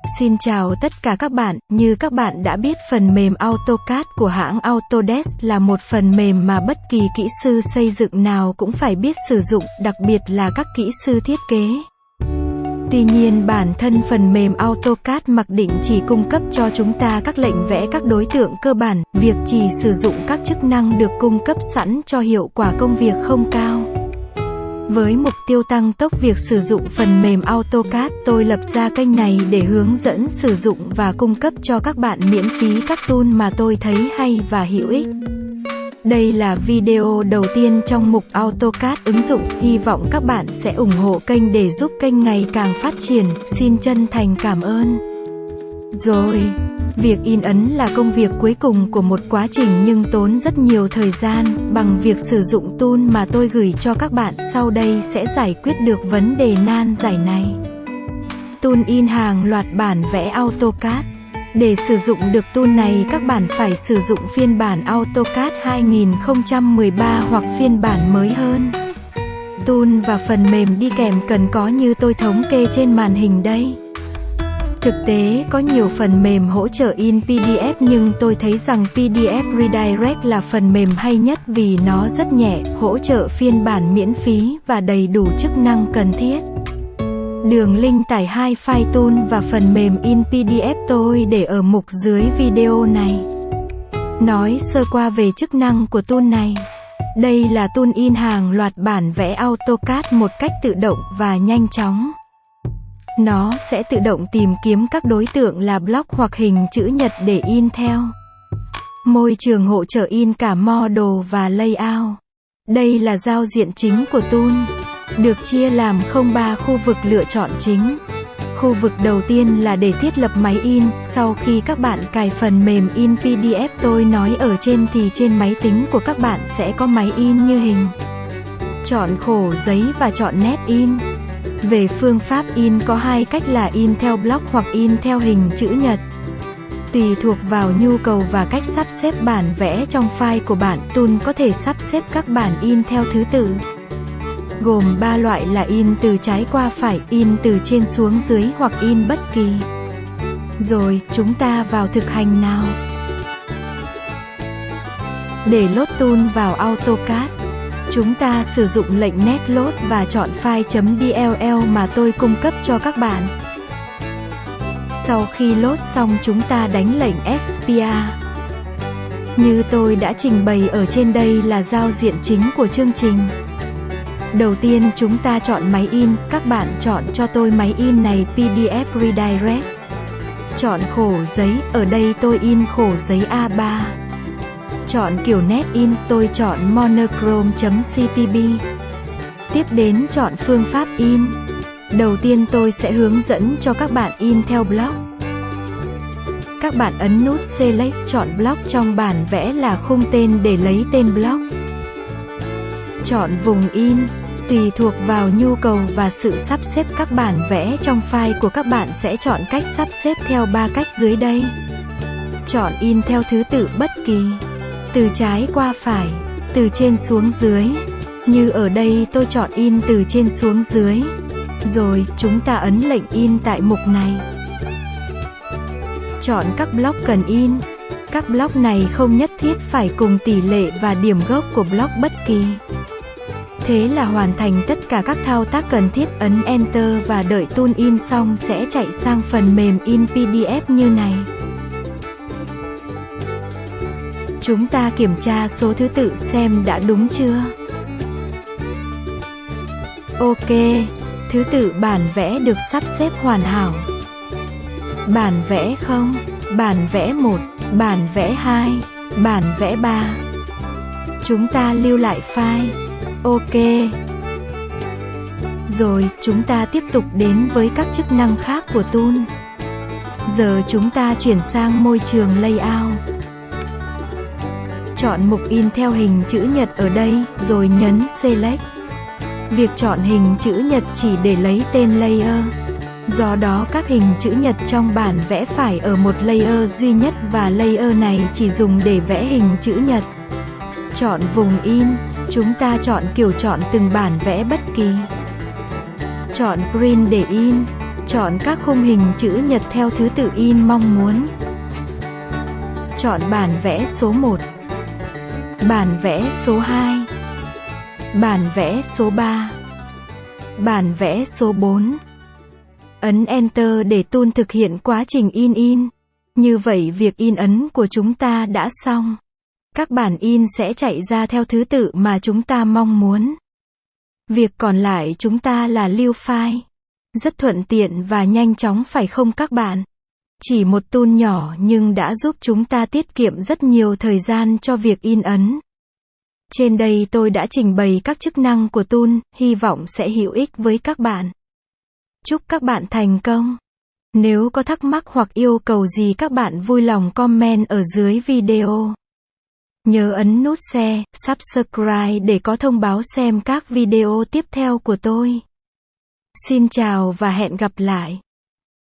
Xin chào tất cả các bạn, như các bạn đã biết phần mềm AutoCAD của hãng Autodesk là một phần mềm mà bất kỳ kỹ sư xây dựng nào cũng phải biết sử dụng, đặc biệt là các kỹ sư thiết kế. Tuy nhiên bản thân phần mềm AutoCAD mặc định chỉ cung cấp cho chúng ta các lệnh vẽ các đối tượng cơ bản, việc chỉ sử dụng các chức năng được cung cấp sẵn cho hiệu quả công việc không cao. Với mục tiêu tăng tốc việc sử dụng phần mềm AutoCAD, tôi lập ra kênh này để hướng dẫn sử dụng và cung cấp cho các bạn miễn phí các tool mà tôi thấy hay và hữu ích. Đây là video đầu tiên trong mục AutoCAD ứng dụng, hy vọng các bạn sẽ ủng hộ kênh để giúp kênh ngày càng phát triển, xin chân thành cảm ơn. Rồi, việc in ấn là công việc cuối cùng của một quá trình nhưng tốn rất nhiều thời gian, bằng việc sử dụng tool mà tôi gửi cho các bạn sau đây sẽ giải quyết được vấn đề nan giải này. Tool in hàng loạt bản vẽ AutoCAD. Để sử dụng được tool này các bạn phải sử dụng phiên bản AutoCAD 2013 hoặc phiên bản mới hơn. Tool và phần mềm đi kèm cần có như tôi thống kê trên màn hình đây. Thực tế có nhiều phần mềm hỗ trợ in PDF nhưng tôi thấy rằng PDF Redirect là phần mềm hay nhất vì nó rất nhẹ, hỗ trợ phiên bản miễn phí và đầy đủ chức năng cần thiết. Đường link tải 2 file tool và phần mềm in PDF tôi để ở mục dưới video này. Nói sơ qua về chức năng của tool này. Đây là tool in hàng loạt bản vẽ AutoCAD một cách tự động và nhanh chóng. Nó sẽ tự động tìm kiếm các đối tượng là block hoặc hình chữ nhật để in theo. Môi trường hỗ trợ in cả model và layout. Đây là giao diện chính của tool, được chia làm 03 khu vực lựa chọn chính. Khu vực đầu tiên là để thiết lập máy in, sau khi các bạn cài phần mềm in PDF tôi nói ở trên thì trên máy tính của các bạn sẽ có máy in như hình. Chọn khổ giấy và chọn nét in. Về phương pháp in có hai cách là in theo block hoặc in theo hình chữ nhật. Tùy thuộc vào nhu cầu và cách sắp xếp bản vẽ trong file của bạn, tool có thể sắp xếp các bản in theo thứ tự. Gồm 3 loại là in từ trái qua phải, in từ trên xuống dưới hoặc in bất kỳ. Rồi, chúng ta vào thực hành nào. Để load tool vào AutoCAD, chúng ta sử dụng lệnh net load và chọn file .dll mà tôi cung cấp cho các bạn. Sau khi load xong chúng ta đánh lệnh export. Như tôi đã trình bày ở trên đây là giao diện chính của chương trình. Đầu tiên chúng ta chọn máy in, các bạn chọn cho tôi máy in này PDF Redirect. Chọn khổ giấy, ở đây tôi in khổ giấy A3. Chọn kiểu nét in, tôi chọn monochrome.ctb. Tiếp đến chọn phương pháp in. Đầu tiên tôi sẽ hướng dẫn cho các bạn in theo block. Các bạn ấn nút Select, chọn block trong bản vẽ là khung tên để lấy tên block. Chọn vùng in. Tùy thuộc vào nhu cầu và sự sắp xếp các bản vẽ trong file của các bạn sẽ chọn cách sắp xếp theo 3 cách dưới đây. Chọn in theo thứ tự bất kỳ. Từ trái qua phải, từ trên xuống dưới. Như ở đây tôi chọn in từ trên xuống dưới. Rồi, chúng ta ấn lệnh in tại mục này. Chọn các block cần in. Các block này không nhất thiết phải cùng tỷ lệ và điểm gốc của block bất kỳ. Thế là hoàn thành tất cả các thao tác cần thiết, ấn Enter và đợi tool in xong sẽ chạy sang phần mềm in PDF như này. Chúng ta kiểm tra số thứ tự xem đã đúng chưa. Ok, thứ tự bản vẽ được sắp xếp hoàn hảo. Bản vẽ 0, bản vẽ 1, bản vẽ 2, bản vẽ 3. Chúng ta lưu lại file. Ok. Rồi, chúng ta tiếp tục đến với các chức năng khác của tool. Giờ chúng ta chuyển sang môi trường layout. Chọn mục in theo hình chữ nhật ở đây, rồi nhấn Select. Việc chọn hình chữ nhật chỉ để lấy tên layer. Do đó các hình chữ nhật trong bản vẽ phải ở một layer duy nhất và layer này chỉ dùng để vẽ hình chữ nhật. Chọn vùng in. Chúng ta chọn kiểu chọn từng bản vẽ bất kỳ. Chọn Print để in. Chọn các khung hình chữ nhật theo thứ tự in mong muốn. Chọn bản vẽ số 1, bản vẽ số 2, bản vẽ số 3, bản vẽ số 4. Ấn Enter để tool thực hiện quá trình in. Như vậy việc in ấn của chúng ta đã xong. Các bản in sẽ chạy ra theo thứ tự mà chúng ta mong muốn. Việc còn lại chúng ta là lưu file. Rất thuận tiện và nhanh chóng phải không các bạn? Chỉ một tool nhỏ nhưng đã giúp chúng ta tiết kiệm rất nhiều thời gian cho việc in ấn. Trên đây tôi đã trình bày các chức năng của tool, hy vọng sẽ hữu ích với các bạn. Chúc các bạn thành công. Nếu có thắc mắc hoặc yêu cầu gì các bạn vui lòng comment ở dưới video. Nhớ ấn nút share, subscribe để có thông báo xem các video tiếp theo của tôi. Xin chào và hẹn gặp lại.